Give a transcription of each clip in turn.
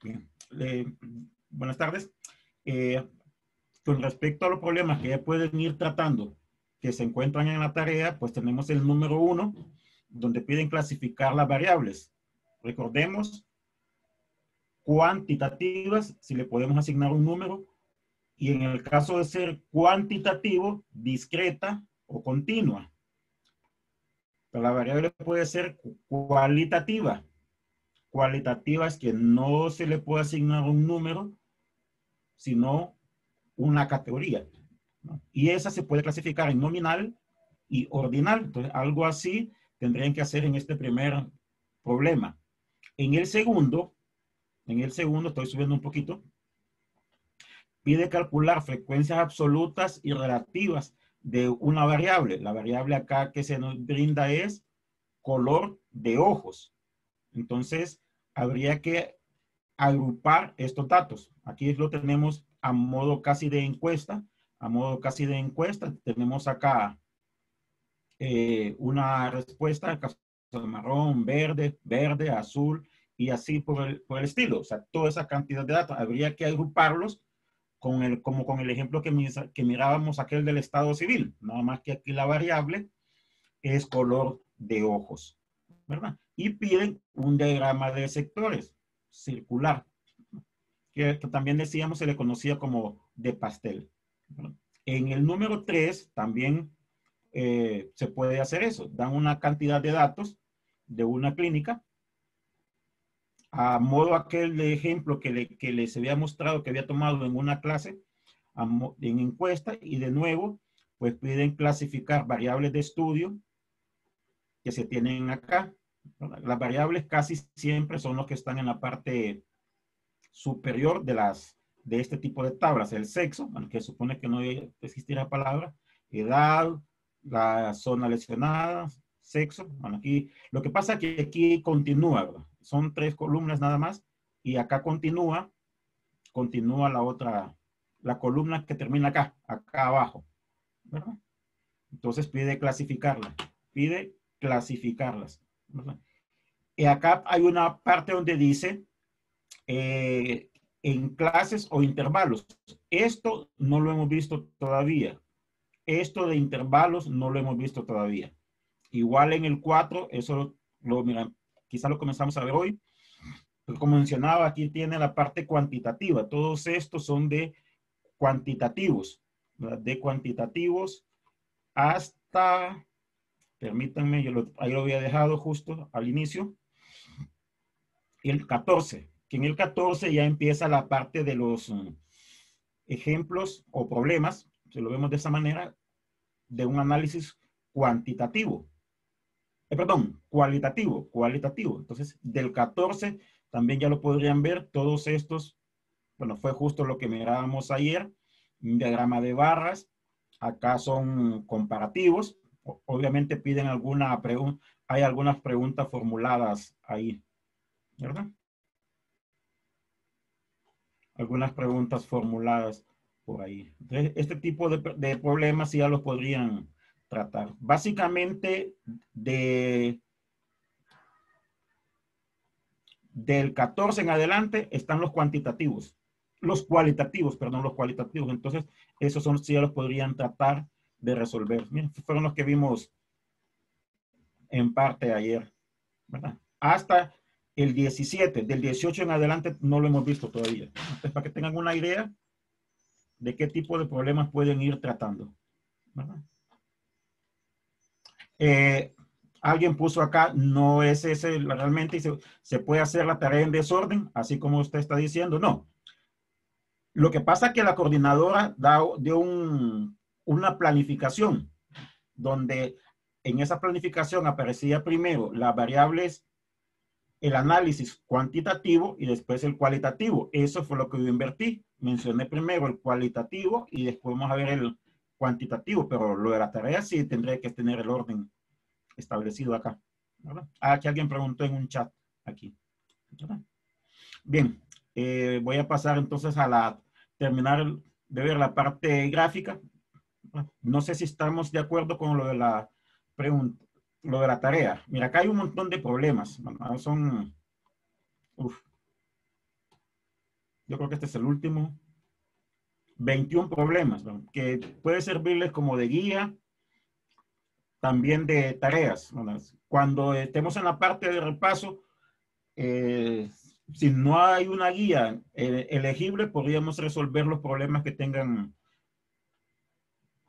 Bien. Buenas tardes. Eh, con respecto a los problemas que ya pueden ir tratando, que se encuentran en la tarea, pues tenemos el número 1, donde piden clasificar las variables. Recordemos, cuantitativas, si le podemos asignar un número, y en el caso de ser cuantitativo, discreta o continua. Pero la variable puede ser cualitativa. Cualitativa es que no se le puede asignar un número, sino una categoría, ¿no? Y esa se puede clasificar en nominal y ordinal. Entonces, algo así tendrían que hacer en este primer problema. En el segundo, estoy subiendo un poquito, pide calcular frecuencias absolutas y relativas de una variable. La variable acá que se nos brinda es color de ojos. Entonces, habría que agrupar estos datos. Aquí lo tenemos a modo casi de encuesta. Tenemos acá una respuesta, marrón, verde, verde, azul, y así por el estilo. O sea, toda esa cantidad de datos. Habría que agruparlos como con el ejemplo que mirábamos aquel del estado civil. Nada más que aquí la variable es color de ojos, ¿verdad? Y piden un diagrama de sectores circular, que también decíamos se le conocía como de pastel, ¿verdad? En el número 3 también se puede hacer eso. Dan una cantidad de datos de una clínica, a modo aquel de ejemplo que les había mostrado que había tomado en una clase, en encuesta, y de nuevo, pues piden clasificar variables de estudio que se tienen acá. Las variables casi siempre son los que están en la parte superior de este tipo de tablas. El sexo, bueno, que supone que no existiera palabra, edad, la zona lesionada, sexo. Bueno, aquí, lo que pasa es que aquí continúa, ¿verdad? Son 3 columnas nada más, y acá continúa la otra, la columna que termina acá abajo, ¿verdad? Entonces pide clasificarlas, ¿verdad? Y acá hay una parte donde dice eh, en clases o intervalos. Esto no lo hemos visto todavía. Esto de intervalos no lo hemos visto todavía. Igual en el 4, eso mira, quizá lo comenzamos a ver hoy. Pero como mencionaba, aquí tiene la parte cuantitativa. Todos estos son de cuantitativos, ¿verdad? De cuantitativos hasta, permítanme, ahí lo había dejado justo al inicio, el 14, que en el 14 ya empieza la parte de los ejemplos o problemas, si lo vemos de esa manera, de un análisis cuantitativo. Cualitativo. Entonces, del 14 también ya lo podrían ver todos estos. Bueno, fue justo lo que mirábamos ayer, un diagrama de barras. Acá son comparativos. Obviamente piden alguna pregunta, hay algunas preguntas formuladas ahí, ¿verdad? Algunas preguntas formuladas por ahí. Entonces, este tipo de problemas ya los podrían tratar. Básicamente, del 14 en adelante están los cuantitativos. Los cualitativos. Entonces, esos son, sí ya los podrían tratar de resolver. Miren, fueron los que vimos en parte ayer, ¿verdad? Hasta el 17, del 18 en adelante no lo hemos visto todavía. Entonces, para que tengan una idea de qué tipo de problemas pueden ir tratando, ¿verdad? Alguien puso acá, no es ese realmente, se puede hacer la tarea en desorden, así como usted está diciendo, no. Lo que pasa es que la coordinadora dio una planificación, donde en esa planificación aparecía primero las variables, el análisis cuantitativo y después el cualitativo. Eso fue lo que yo invertí. Mencioné primero el cualitativo y después vamos a ver el cuantitativo, pero lo de la tarea sí tendría que tener el orden establecido acá, ¿verdad? Aquí alguien preguntó en un chat aquí, ¿verdad? Bien, voy a pasar entonces a terminar de ver la parte gráfica. No sé si estamos de acuerdo con lo de la pregunta, lo de la tarea. Mira, acá hay un montón de problemas. Son, uf, yo creo que este es el último, 21 problemas, ¿no? Que puede servirles como de guía, también de tareas, ¿no? Cuando estemos en la parte de repaso, eh, si no hay una guía elegible, podríamos resolver los problemas que tengan,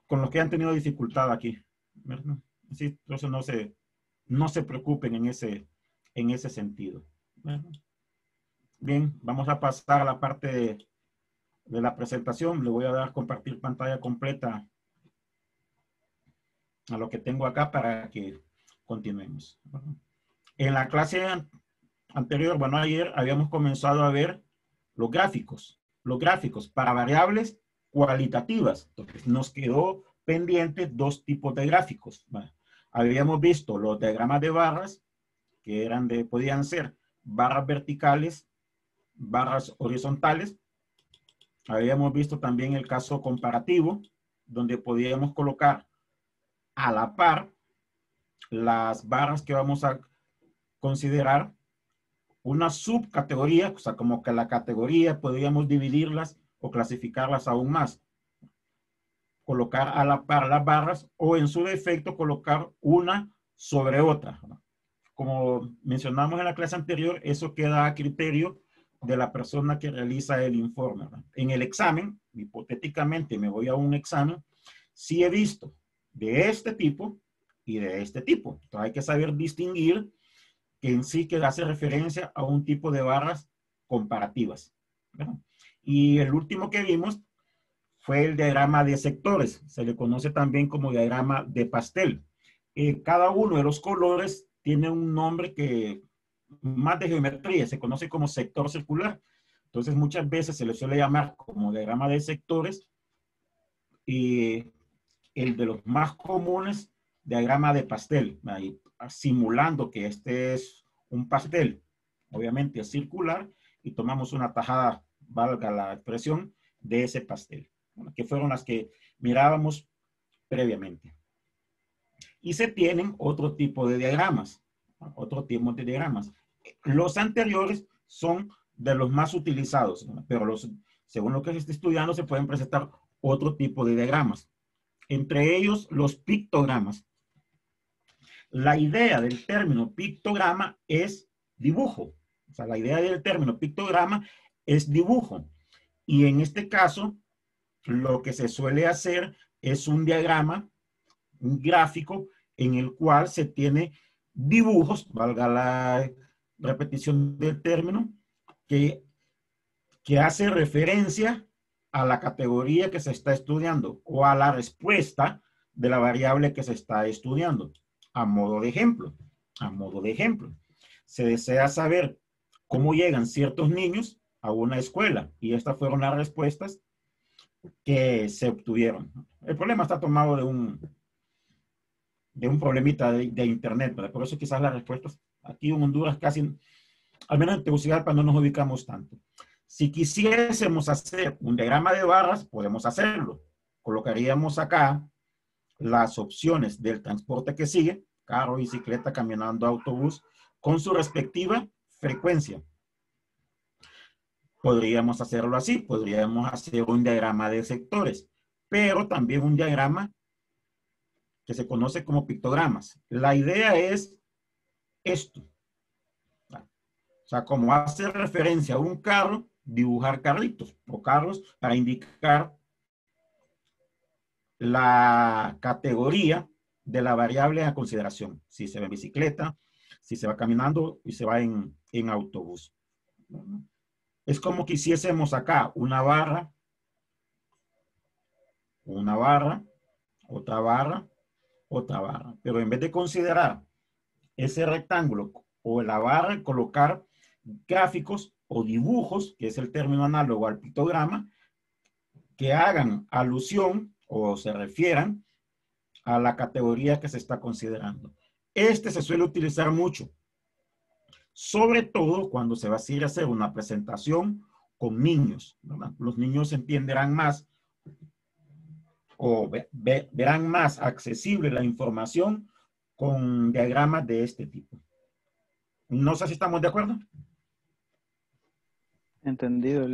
con los que han tenido dificultad aquí, ¿verdad? Sí, entonces no se preocupen en ese sentido, ¿verdad? Bien, vamos a pasar a la parte de la presentación. Le voy a dar compartir pantalla completa a lo que tengo acá para que continuemos. En la clase anterior, bueno, ayer habíamos comenzado a ver los gráficos para variables cualitativas. Entonces, nos quedó pendiente dos tipos de gráficos. Bueno, habíamos visto los diagramas de barras, que podían ser barras verticales, barras horizontales. Habíamos visto también el caso comparativo, donde podíamos colocar a la par las barras que vamos a considerar una subcategoría, o sea, como que la categoría podríamos dividirlas o clasificarlas aún más. Colocar a la par las barras o en su defecto colocar una sobre otra. Como mencionamos en la clase anterior, eso queda a criterio de la persona que realiza el informe. En el examen, hipotéticamente me voy a un examen, sí he visto de este tipo y de este tipo. Entonces hay que saber distinguir que en sí que hace referencia a un tipo de barras comparativas, ¿verdad? Y el último que vimos fue el diagrama de sectores. Se le conoce también como diagrama de pastel. Cada uno de los colores tiene un nombre que más de geometría, se conoce como sector circular. Entonces muchas veces se le suele llamar como diagrama de sectores y el de los más comunes, diagrama de pastel, ahí, simulando que este es un pastel, obviamente es circular, y tomamos una tajada, valga la expresión, de ese pastel, que fueron las que mirábamos previamente. Y se tienen otro tipo de diagramas, otro tipo de diagramas. Los anteriores son de los más utilizados, pero según lo que se está estudiando se pueden presentar otro tipo de diagramas. Entre ellos los pictogramas. La idea del término pictograma es dibujo. O sea, la idea del término pictograma es dibujo. Y en este caso, lo que se suele hacer es un diagrama, un gráfico, en el cual se tiene dibujos, valga la repetición del término, que hace referencia a la categoría que se está estudiando o a la respuesta de la variable que se está estudiando. A modo de ejemplo, se desea saber cómo llegan ciertos niños a una escuela y estas fueron las respuestas que se obtuvieron. El problema está tomado de un problemita de internet, ¿verdad? Por eso quizás las respuestas aquí en Honduras casi, al menos en Tegucigalpa no nos ubicamos tanto. Si quisiésemos hacer un diagrama de barras, podemos hacerlo. Colocaríamos acá las opciones del transporte que sigue, carro, bicicleta, caminando, autobús, con su respectiva frecuencia. Podríamos hacerlo así, podríamos hacer un diagrama de sectores, pero también un diagrama que se conoce como pictogramas. La idea es esto. O sea, como hace referencia a un carro, dibujar carritos o carros para indicar la categoría de la variable a consideración. Si se va en bicicleta, si se va caminando y se va en autobús. Es como que hiciésemos acá una barra, otra barra, otra barra. Pero en vez de considerar ese rectángulo o la barra, colocar gráficos o dibujos, que es el término análogo al pictograma, que hagan alusión o se refieran a la categoría que se está considerando. Este se suele utilizar mucho, sobre todo cuando se va a ir a hacer una presentación con niños, ¿verdad? Los niños entenderán más o verán más accesible la información con diagramas de este tipo. No sé si estamos de acuerdo. Entendido.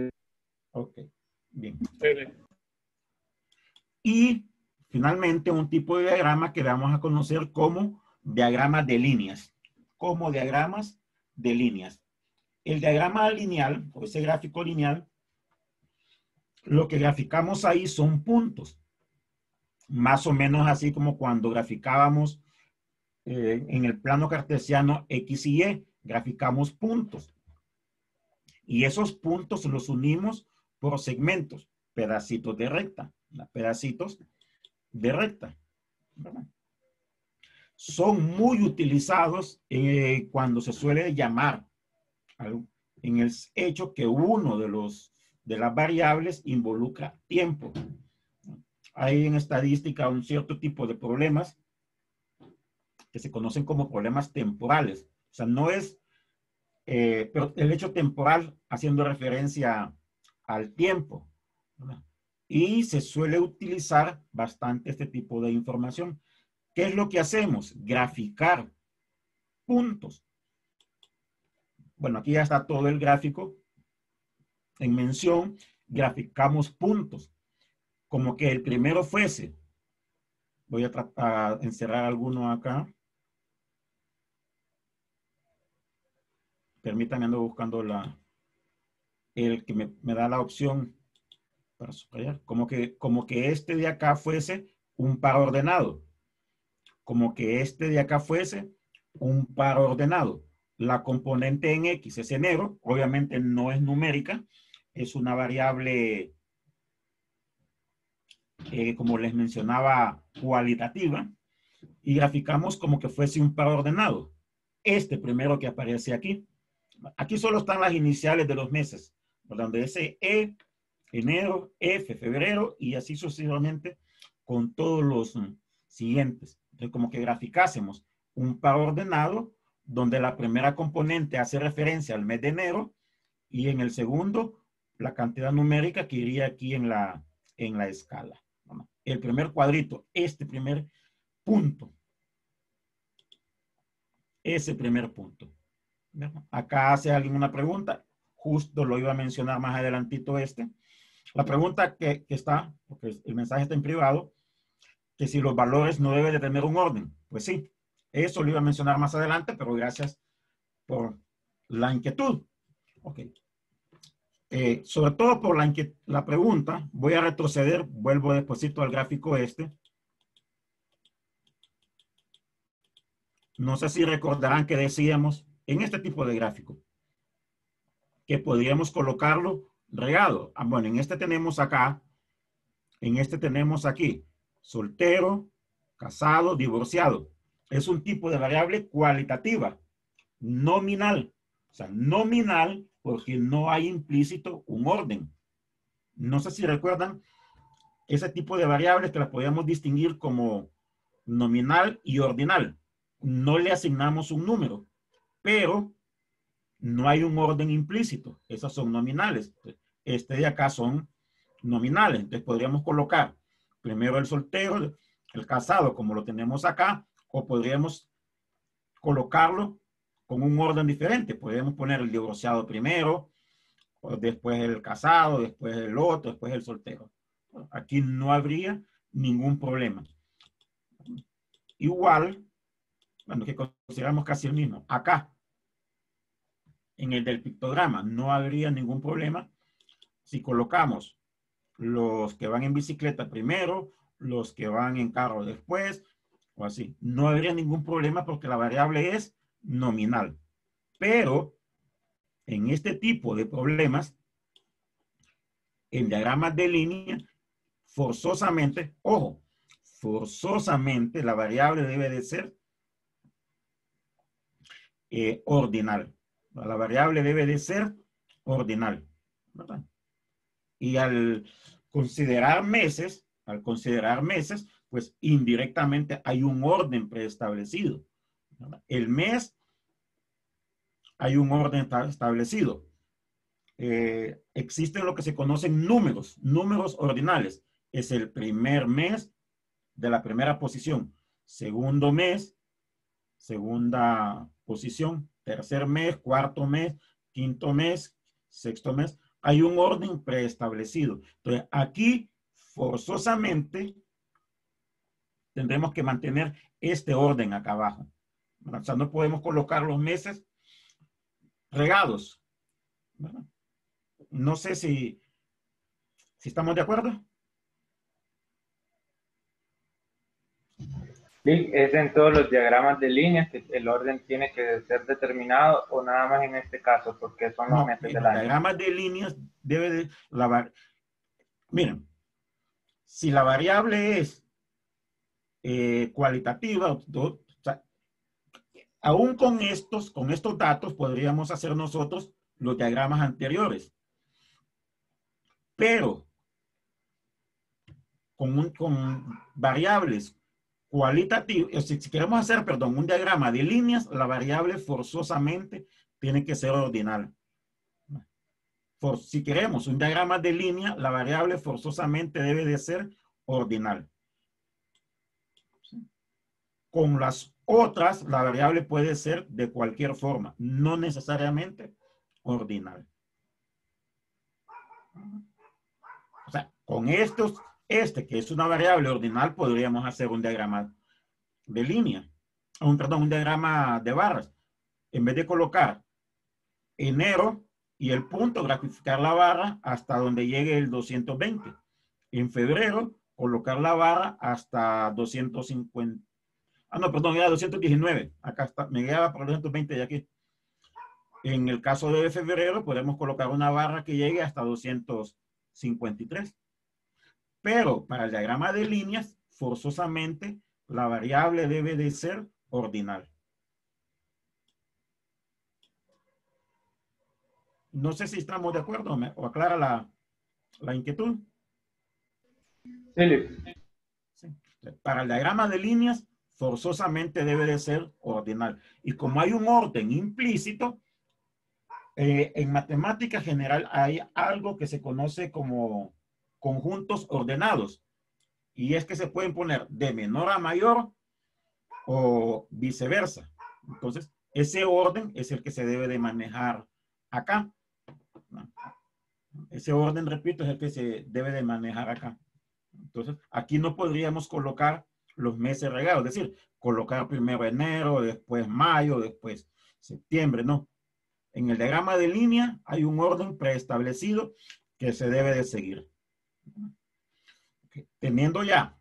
Ok, bien. Sí. Y finalmente un tipo de diagrama que vamos a conocer como diagramas de líneas. Como diagramas de líneas. El diagrama lineal, o ese gráfico lineal, lo que graficamos ahí son puntos. Más o menos así como cuando graficábamos en el plano cartesiano X y Y, graficamos puntos. Y esos puntos los unimos por segmentos, pedacitos de recta, pedacitos de recta. ¿Verdad? Son muy utilizados cuando se suele llamar en el hecho que uno de las variables involucra tiempo. Hay en estadística un cierto tipo de problemas que se conocen como problemas temporales. O sea, no es, pero el hecho temporal haciendo referencia al tiempo, ¿verdad? Y se suele utilizar bastante este tipo de información. ¿Qué es lo que hacemos? Graficar puntos. Bueno, aquí ya está todo el gráfico en mención. Graficamos puntos. Como que el primero fuese. Voy a tratar de encerrar alguno acá. Permítanme, ando buscando el que me da la opción para subrayar. Como que este de acá fuese un par ordenado. Como que este de acá fuese un par ordenado. La componente en X es enero, obviamente no es numérica, es una variable, como les mencionaba, cualitativa, y graficamos como que fuese un par ordenado. Este primero que aparece aquí. Aquí solo están las iniciales de los meses, donde ese E, enero, F, febrero, y así sucesivamente con todos los siguientes. Entonces, como que graficásemos un par ordenado donde la primera componente hace referencia al mes de enero y en el segundo la cantidad numérica que iría aquí en la escala. El primer cuadrito, este primer punto, ese primer punto. Acá hace alguien una pregunta, justo lo iba a mencionar más adelantito este. La pregunta que está, porque el mensaje está en privado, que si los valores no deben de tener un orden. Pues sí, eso lo iba a mencionar más adelante, pero gracias por la inquietud. Ok. Sobre todo por la pregunta, voy a retroceder, vuelvo despuesito al gráfico este. No sé si recordarán que decíamos en este tipo de gráfico que podríamos colocarlo regado. Bueno, en este tenemos acá, en este tenemos aquí, soltero, casado, divorciado. Es un tipo de variable cualitativa, nominal. O sea, nominal porque no hay implícito un orden. No sé si recuerdan ese tipo de variables que las podíamos distinguir como nominal y ordinal. No le asignamos un número, pero no hay un orden implícito. Esas son nominales. Este de acá son nominales. Entonces podríamos colocar primero el soltero, el casado, como lo tenemos acá, o podríamos colocarlo con un orden diferente. Podríamos poner el divorciado primero, o después el casado, después el otro, después el soltero. Aquí no habría ningún problema. Igual, bueno, que consideramos casi el mismo. Acá, en el del pictograma, no habría ningún problema si colocamos los que van en bicicleta primero, los que van en carro después, o así. No habría ningún problema porque la variable es nominal. Pero en este tipo de problemas, en diagramas de línea, forzosamente, ojo, forzosamente la variable debe de ser ordinal. La variable debe de ser ordinal, ¿verdad? Y al considerar meses, pues indirectamente hay un orden preestablecido, ¿verdad? El mes hay un orden establecido. Existen lo que se conocen números ordinales. Es el primer mes de la primera posición, segundo mes, segunda posición, tercer mes, cuarto mes, quinto mes, sexto mes, hay un orden preestablecido. Entonces, aquí forzosamente tendremos que mantener este orden acá abajo. O sea, no podemos colocar los meses regados, ¿verdad? No sé si estamos de acuerdo. Sí, es en todos los diagramas de líneas que el orden tiene que ser determinado o nada más en este caso, porque son los No, meses en del los año. diagramas de líneas debe de miren, si la variable es cualitativa, o sea, aún con estos datos podríamos hacer nosotros los diagramas anteriores, pero con variables cualitativas, si queremos hacer, perdón, un diagrama de líneas, la variable forzosamente tiene que ser ordinal. Si queremos un diagrama de línea, la variable forzosamente debe de ser ordinal. Con las otras, la variable puede ser de cualquier forma, no necesariamente ordinal. O sea, con estos, que es una variable ordinal, podríamos hacer un diagrama de línea, perdón, un diagrama de barras. En vez de colocar enero y el punto, graficar la barra hasta donde llegue el 220. En febrero, colocar la barra hasta 250. Ah, no, perdón, era 219. Acá está, me quedaba por 220 de aquí. En el caso de febrero, podemos colocar una barra que llegue hasta 253. Pero para el diagrama de líneas, forzosamente, la variable debe de ser ordinal. No sé si estamos de acuerdo o aclara la inquietud. Sí, Sí. Para el diagrama de líneas, forzosamente debe de ser ordinal. Y como hay un orden implícito, en matemática general hay algo que se conoce como conjuntos ordenados. Y es que se pueden poner de menor a mayor o viceversa. Entonces, ese orden es el que se debe de manejar acá. Ese orden, repito, es el que se debe de manejar acá. Entonces, aquí no podríamos colocar los meses regados, es decir, colocar primero enero, después mayo, después septiembre, no. En el diagrama de línea hay un orden preestablecido que se debe de seguir. Teniendo ya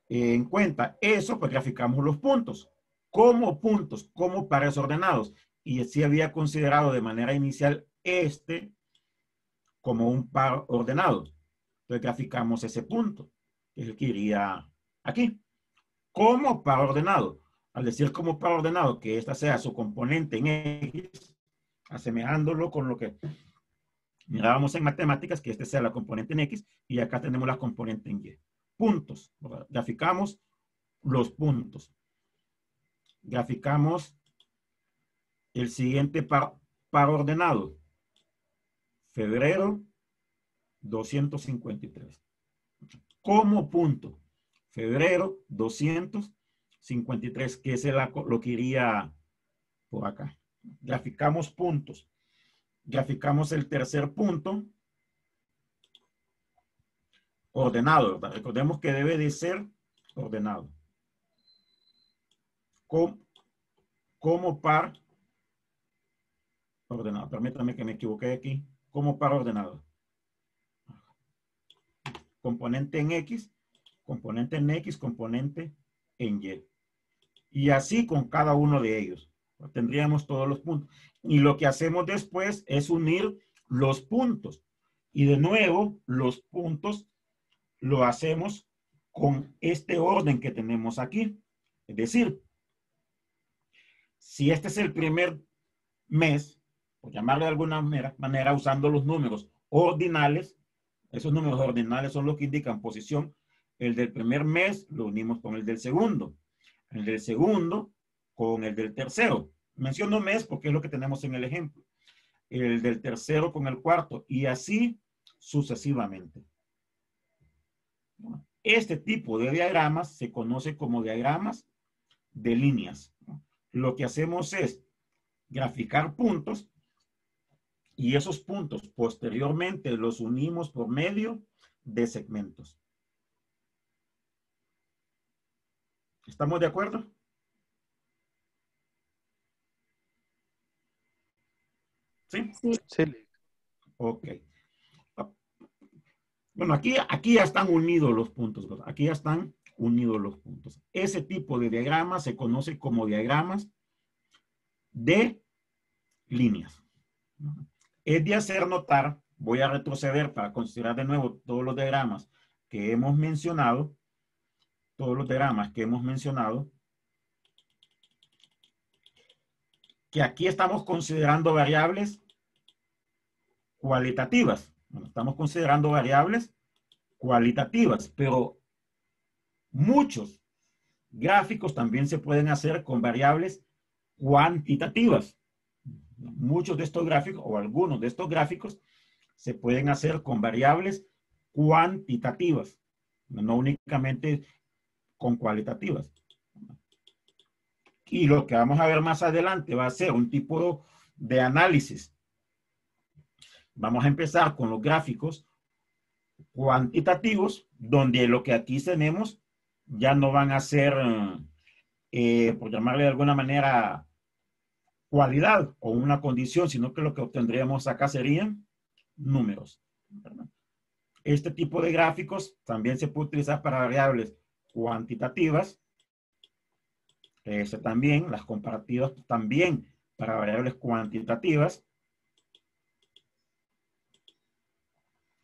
en cuenta eso, pues graficamos los puntos. Como puntos, como pares ordenados. Y así había considerado de manera inicial como un par ordenado. Entonces graficamos ese punto, que es el que iría aquí. Como par ordenado. Al decir como par ordenado, que esta sea su componente en X, asemejándolo con lo que mirábamos en matemáticas, que este sea la componente en X, y acá tenemos la componente en Y. Puntos. ¿Verdad? Graficamos los puntos. Graficamos el siguiente par ordenado. Febrero 253. Como punto. Febrero 253, que es lo que iría por acá. Graficamos puntos. Graficamos el tercer punto ordenado, ¿verdad? Recordemos que debe de ser ordenado. Como par ordenado. Permítame que me equivoqué aquí. Como par ordenado. Componente en X, componente en X, componente en Y. Y así con cada uno de ellos. Tendríamos todos los puntos. Y lo que hacemos después es unir los puntos. Y de nuevo, los puntos lo hacemos con este orden que tenemos aquí. Es decir, si este es el primer mes, por llamarlo de alguna manera, usando los números ordinales, esos números ordinales son los que indican posición. El del primer mes lo unimos con el del segundo. El del segundo con el del tercero. Menciono mes porque es lo que tenemos en el ejemplo. El del tercero con el cuarto y así sucesivamente. Este tipo de diagramas se conoce como diagramas de líneas. Lo que hacemos es graficar puntos y esos puntos posteriormente los unimos por medio de segmentos. ¿Estamos de acuerdo? ¿Sí? Sí. Sí. Ok. Bueno, aquí ya están unidos los puntos, ¿verdad? Aquí ya están unidos los puntos. Ese tipo de diagramas se conoce como diagramas de líneas. Es de hacer notar, voy a retroceder para considerar de nuevo todos los diagramas que hemos mencionado, que aquí estamos considerando variables cualitativas. Bueno, estamos considerando variables cualitativas, pero muchos gráficos también se pueden hacer con variables cuantitativas. Muchos de estos gráficos, o algunos de estos gráficos, se pueden hacer con variables cuantitativas, no únicamente con cualitativas. Y lo que vamos a ver más adelante va a ser un tipo de análisis. Vamos a empezar con los gráficos cuantitativos, donde lo que aquí tenemos ya no van a ser, por llamarle de alguna manera, cualidad o una condición, sino que lo que obtendríamos acá serían números, ¿verdad? Este tipo de gráficos también se puede utilizar para variables cuantitativas. También, las comparativas también para variables cuantitativas.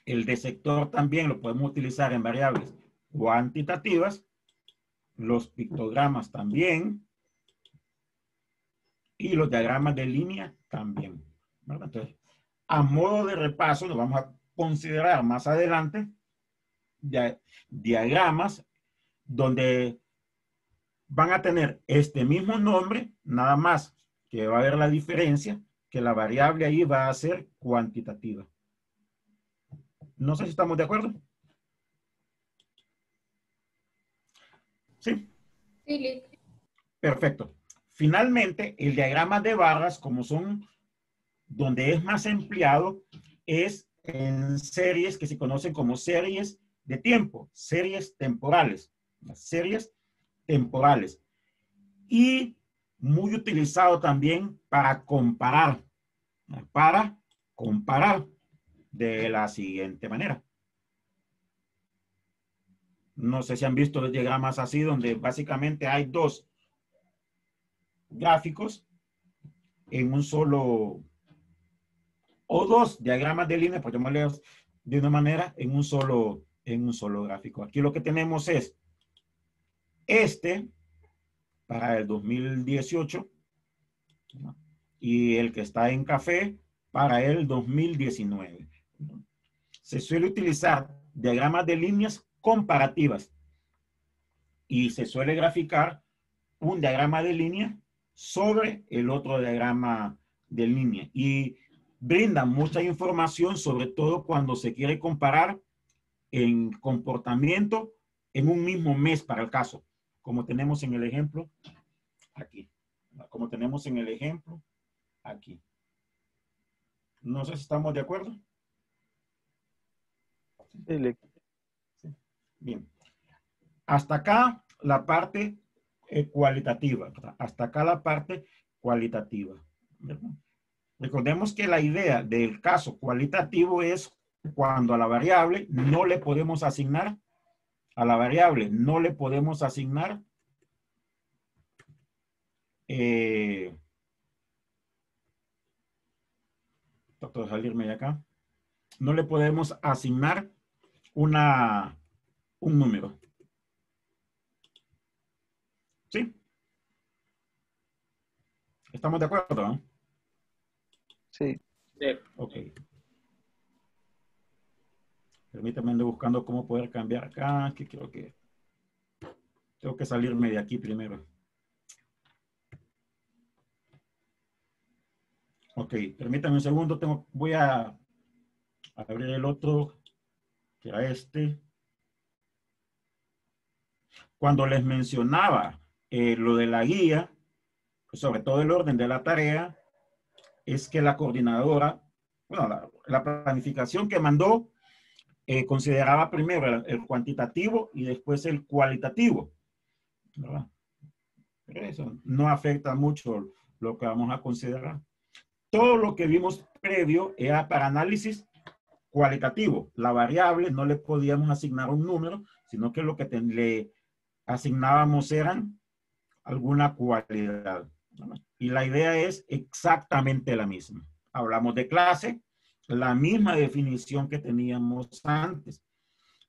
El de sector también lo podemos utilizar en variables cuantitativas. Los pictogramas también. Y los diagramas de línea también, ¿verdad? Entonces, a modo de repaso, nos vamos a considerar más adelante diagramas donde van a tener este mismo nombre, nada más que va a haber la diferencia, que la variable ahí va a ser cuantitativa. No sé si estamos de acuerdo. ¿Sí? Sí. Perfecto. Finalmente, el diagrama de barras, como son donde es más empleado, es en series que se conocen como series de tiempo, series temporales. Las series temporales. Y muy utilizado también para comparar de la siguiente manera. No sé si han visto los diagramas así, donde básicamente hay dos gráficos en un solo, o dos diagramas de línea, por llamarles de una manera, en un solo gráfico. Aquí lo que tenemos es este para el 2018 y el que está en café para el 2019. Se suele utilizar diagramas de líneas comparativas y se suele graficar un diagrama de línea sobre el otro diagrama de línea y brinda mucha información, sobre todo cuando se quiere comparar en comportamiento en un mismo mes para el caso, como tenemos en el ejemplo aquí. Como tenemos en el ejemplo aquí. No sé si estamos de acuerdo. Sí. Bien. Hasta acá la parte cualitativa. ¿Verdad? Hasta acá la parte cualitativa. ¿Verdad? Recordemos que la idea del caso cualitativo es cuando a la variable no le podemos asignar, trato de salirme de acá, no le podemos asignar un número. ¿Sí? ¿Estamos de acuerdo? ¿No? Sí. Ok. Permítame, ando buscando cómo poder cambiar acá, que creo que tengo que salirme de aquí primero. Ok, permítame un segundo, voy a abrir el otro, que era este. Cuando les mencionaba lo de la guía, sobre todo el orden de la tarea, es que la coordinadora bueno, la planificación que mandó consideraba primero el cuantitativo y después el cualitativo, ¿verdad? Pero eso no afecta mucho lo que vamos a considerar. Todo lo que vimos previo era para análisis cualitativo. La variable no le podíamos asignar un número, sino que lo que le asignábamos eran alguna cualidad. Y la idea es exactamente la misma. Hablamos de clase, la misma definición que teníamos antes.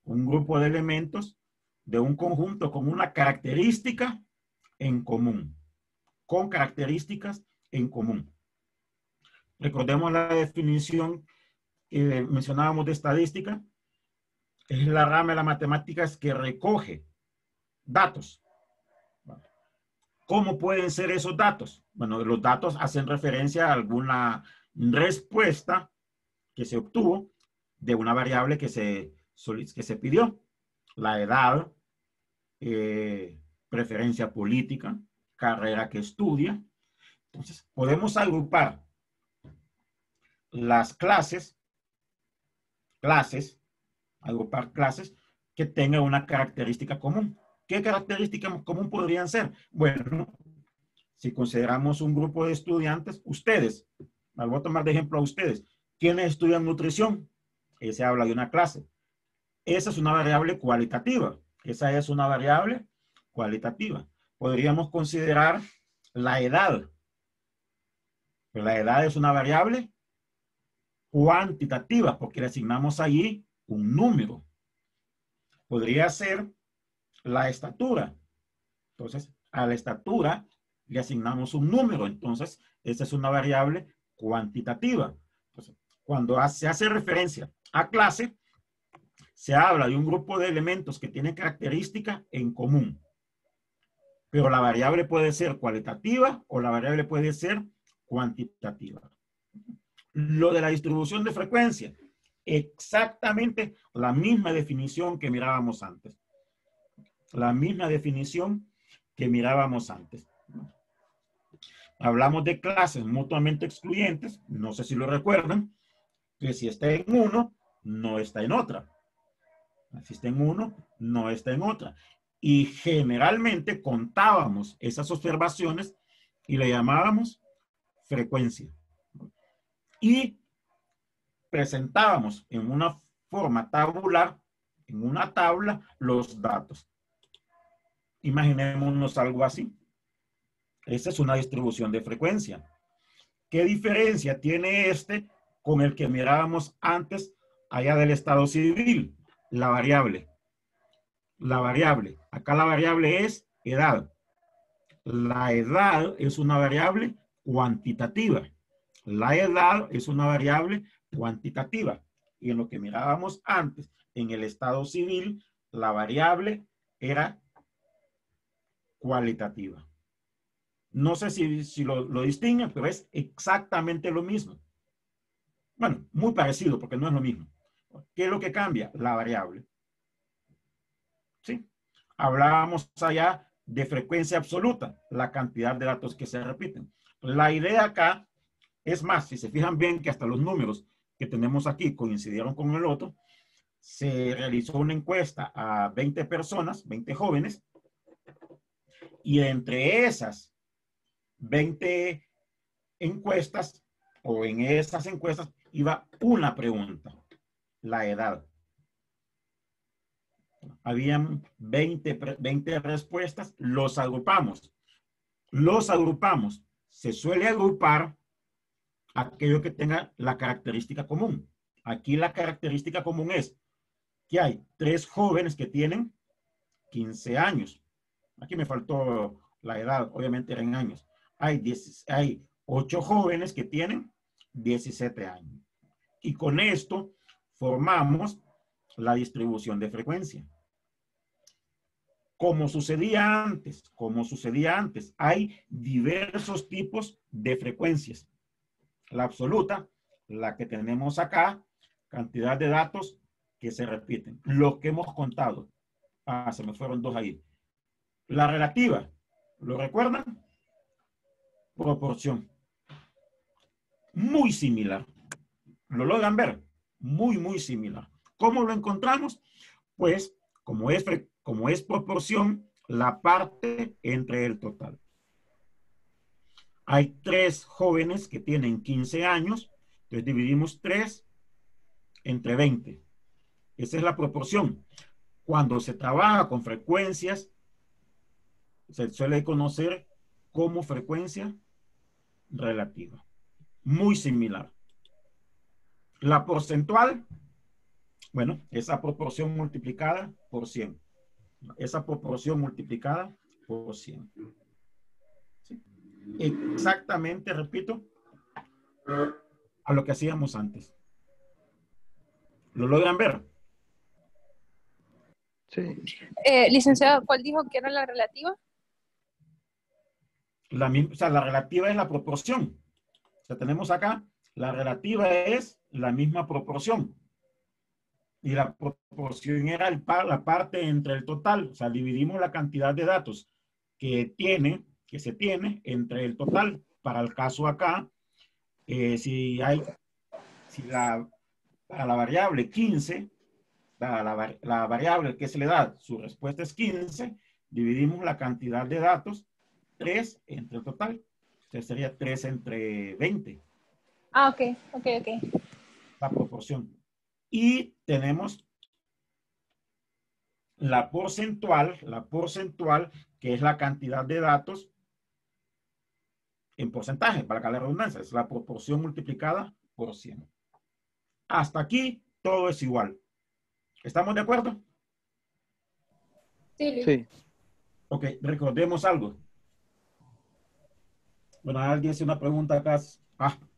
Un grupo de elementos de un conjunto con una característica en común. Con características en común. Recordemos la definición que mencionábamos de estadística. Es la rama de las matemáticas que recoge datos. ¿Cómo pueden ser esos datos? Bueno, los datos hacen referencia a alguna respuesta que se obtuvo de una variable que se pidió. La edad, preferencia política, carrera que estudia. Entonces, podemos agrupar las agrupar clases que tengan una característica común. ¿Qué características común podrían ser? Bueno, si consideramos un grupo de estudiantes, ustedes, me voy a tomar de ejemplo a ustedes, ¿quiénes estudian nutrición? Se habla de una clase. Esa es una variable cualitativa. Esa es una variable cualitativa. Podríamos considerar la edad. Pero la edad es una variable cuantitativa porque le asignamos allí un número. Podría ser la estatura. Entonces, a la estatura le asignamos un número. Entonces, esa es una variable cuantitativa. Entonces, cuando se hace referencia a clase, se habla de un grupo de elementos que tienen características en común. Pero la variable puede ser cualitativa o la variable puede ser cuantitativa. Lo de la distribución de frecuencia, exactamente la misma definición que mirábamos antes. La misma definición que mirábamos antes. Hablamos de clases mutuamente excluyentes, no sé si lo recuerdan, que si está en uno, no está en otra. Si está en uno, no está en otra. Y generalmente contábamos esas observaciones y le llamábamos frecuencia. Y presentábamos en una forma tabular, en una tabla, los datos. Imaginémonos algo así. Esa es una distribución de frecuencia. ¿Qué diferencia tiene este con el que mirábamos antes allá del estado civil? La variable. La variable. Acá la variable es edad. La edad es una variable cuantitativa. La edad es una variable cuantitativa. Y en lo que mirábamos antes, en el estado civil, la variable era cualitativa. No sé si lo distinguen, pero es exactamente lo mismo. Bueno, muy parecido, porque no es lo mismo. ¿Qué es lo que cambia? La variable. ¿Sí? Hablábamos allá de frecuencia absoluta, la cantidad de datos que se repiten. La idea acá es más, si se fijan bien que hasta los números que tenemos aquí coincidieron con el otro, se realizó una encuesta a 20 personas, 20 jóvenes, y entre esas 20 encuestas, o en esas encuestas, iba una pregunta, la edad. Habían 20 respuestas, los agrupamos. Se suele agrupar aquello que tenga la característica común. Aquí la característica común es que hay 3 jóvenes que tienen 15 años. Aquí me faltó la edad, obviamente eran años. Hay 8 jóvenes que tienen 17 años. Y con esto formamos la distribución de frecuencia. Como sucedía antes, hay diversos tipos de frecuencias. La absoluta, la que tenemos acá, cantidad de datos que se repiten. Lo que hemos contado. Se me fueron 2 ahí. La relativa, ¿lo recuerdan? Proporción. Muy similar. ¿Lo logran ver? Muy, muy similar. ¿Cómo lo encontramos? Pues como es proporción, la parte entre el total. Hay 3 jóvenes que tienen 15 años, entonces dividimos 3 entre 20. Esa es la proporción. Cuando se trabaja con frecuencias, se suele conocer como frecuencia relativa. Muy similar. La porcentual, bueno, esa proporción multiplicada por 100. Esa proporción multiplicada por 100. ¿Sí? Exactamente, repito, a lo que hacíamos antes. ¿Lo logran ver? Sí. Licenciado, ¿cuál dijo que era la relativa? O sea, la relativa es la proporción. O sea, tenemos acá, la relativa es la misma proporción. Y la proporción era la parte entre el total. O sea, dividimos la cantidad de datos que se tiene entre el total. Para el caso acá, para la variable 15, la variable que se le da, su respuesta es 15, dividimos la cantidad de datos 3 entre el total. Entonces sería 3 entre 20. Ah, ok. La proporción. Y tenemos la porcentual, que es la cantidad de datos en porcentaje, para la redundancia, es la proporción multiplicada por 100. Hasta aquí todo es igual. ¿Estamos de acuerdo? Sí. Ok, recordemos algo. Bueno, alguien hace una pregunta acá.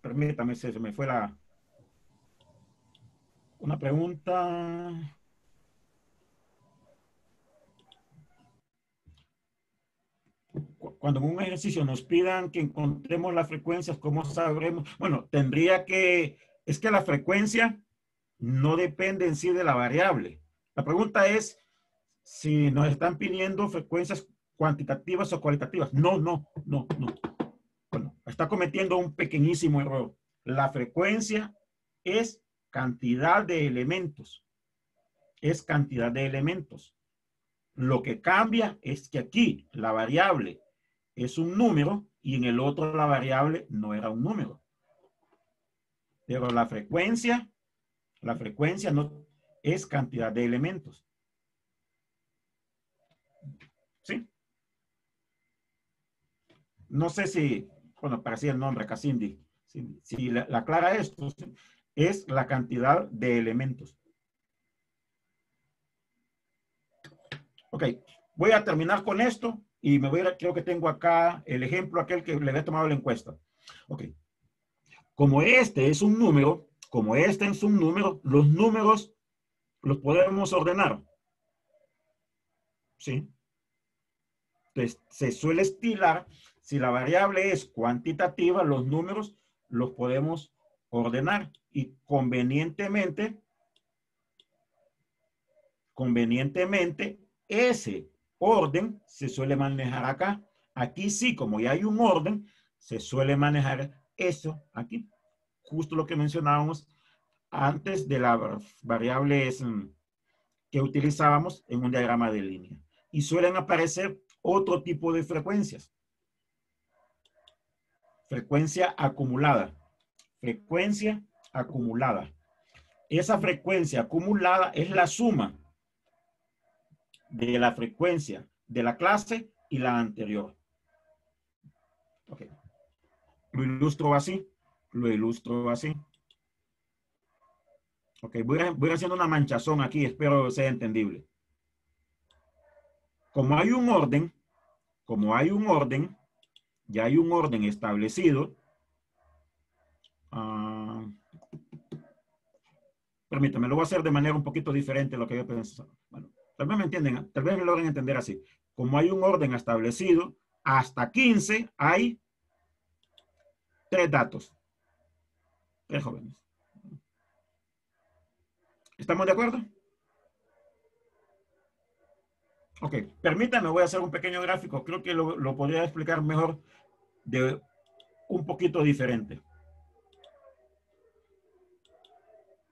Permítame, se me fue una pregunta. Cuando en un ejercicio nos pidan que encontremos las frecuencias, ¿cómo sabremos? Bueno, es que la frecuencia no depende en sí de la variable. La pregunta es si nos están pidiendo frecuencias cuantitativas o cualitativas. No. Bueno, está cometiendo un pequeñísimo error. La frecuencia es cantidad de elementos. Es cantidad de elementos. Lo que cambia es que aquí la variable es un número y en el otro la variable no era un número. Pero la frecuencia no es cantidad de elementos. ¿Sí? No sé si, bueno, parecía el nombre, Cassindi. Si la aclara esto, ¿sí? Es la cantidad de elementos. Ok, voy a terminar con esto y me voy a, creo que tengo acá el ejemplo aquel que le había tomado la encuesta. Ok, como este es un número, los números los podemos ordenar. ¿Sí? Entonces, se suele estilar, si la variable es cuantitativa, los números los podemos ordenar y convenientemente, ese orden se suele manejar acá. Aquí sí, como ya hay un orden, se suele manejar eso aquí. Justo lo que mencionábamos antes de las variables que utilizábamos en un diagrama de línea. Y suelen aparecer otro tipo de frecuencias. Frecuencia acumulada. Frecuencia acumulada. Esa frecuencia acumulada es la suma de la frecuencia de la clase y la anterior. Ok. Lo ilustro así. Ok, voy haciendo una manchazón aquí, espero sea entendible. Como hay un orden, ya hay un orden establecido. Permítame, lo voy a hacer de manera un poquito diferente a lo que yo pensaba. Bueno, tal vez me entienden, tal vez me logren entender así. Como hay un orden establecido, hasta 15 hay 3 datos. 3 jóvenes. ¿Estamos de acuerdo? Ok, permítame, voy a hacer un pequeño gráfico. Creo que lo podría explicar mejor de un poquito diferente.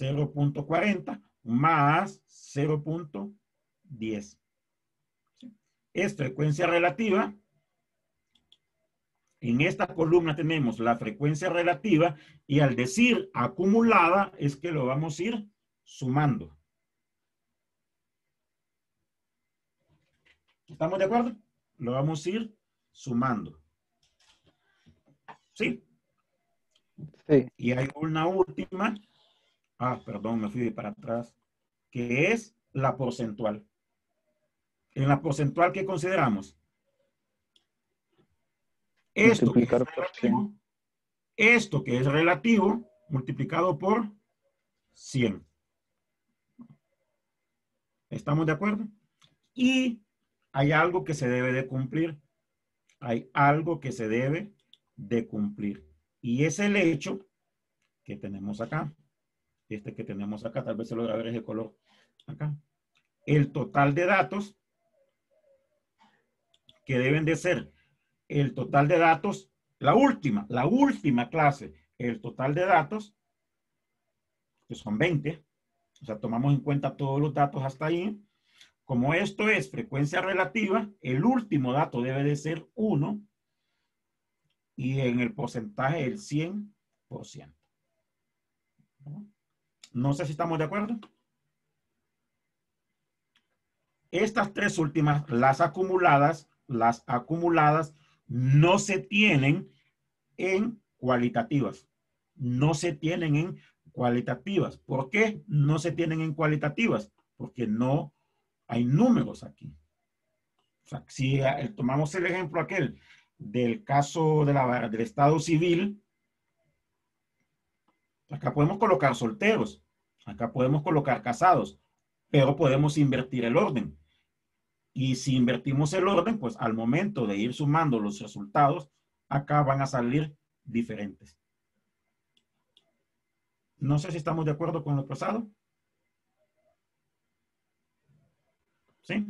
0.40 más 0.10. ¿Sí? Es frecuencia relativa. En esta columna tenemos la frecuencia relativa y al decir acumulada es que lo vamos a ir sumando. ¿Estamos de acuerdo? Lo vamos a ir sumando. ¿Sí? Sí. Y hay una última. Perdón, me fui para atrás. Que es la porcentual. En la porcentual, ¿qué consideramos? Esto que es Multiplicar por 100. relativo, esto que es relativo, multiplicado por 100. ¿Estamos de acuerdo? Y hay algo que se debe de cumplir. Hay algo que se debe de cumplir. Y es el hecho que tenemos acá. Este que tenemos acá, tal vez se logra ver ese color acá. El total de datos que deben de ser el total de datos, la última clase, el total de datos, que son 20, o sea, tomamos en cuenta todos los datos hasta ahí. Como esto es frecuencia relativa, el último dato debe de ser 1 y en el porcentaje el 100%. No sé si estamos de acuerdo. Estas tres últimas, las acumuladas no se tienen en cualitativas. No se tienen en cualitativas. ¿Por qué no se tienen en cualitativas? Porque no hay números aquí. O sea, si tomamos el ejemplo aquel del caso del estado civil, acá podemos colocar solteros, acá podemos colocar casados, pero podemos invertir el orden. Y si invertimos el orden, pues al momento de ir sumando los resultados, acá van a salir diferentes. No sé si estamos de acuerdo con lo pasado. ¿Sí?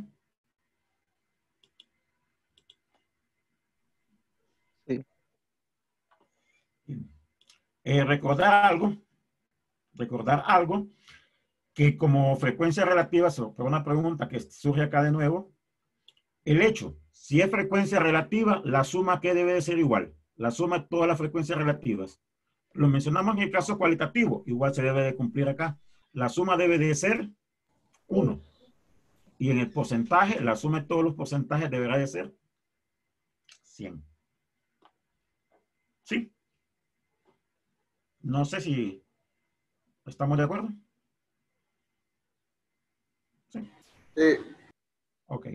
Sí. Recordar algo que como frecuencia relativa, por una pregunta que surge acá de nuevo, el hecho, si es frecuencia relativa, la suma que debe de ser igual, la suma de todas las frecuencias relativas. Lo mencionamos en el caso cualitativo, igual se debe de cumplir acá. La suma debe de ser 1. Y en el porcentaje, la suma de todos los porcentajes deberá de ser 100. ¿Sí? No sé si estamos de acuerdo. ¿Sí? Sí. Ok.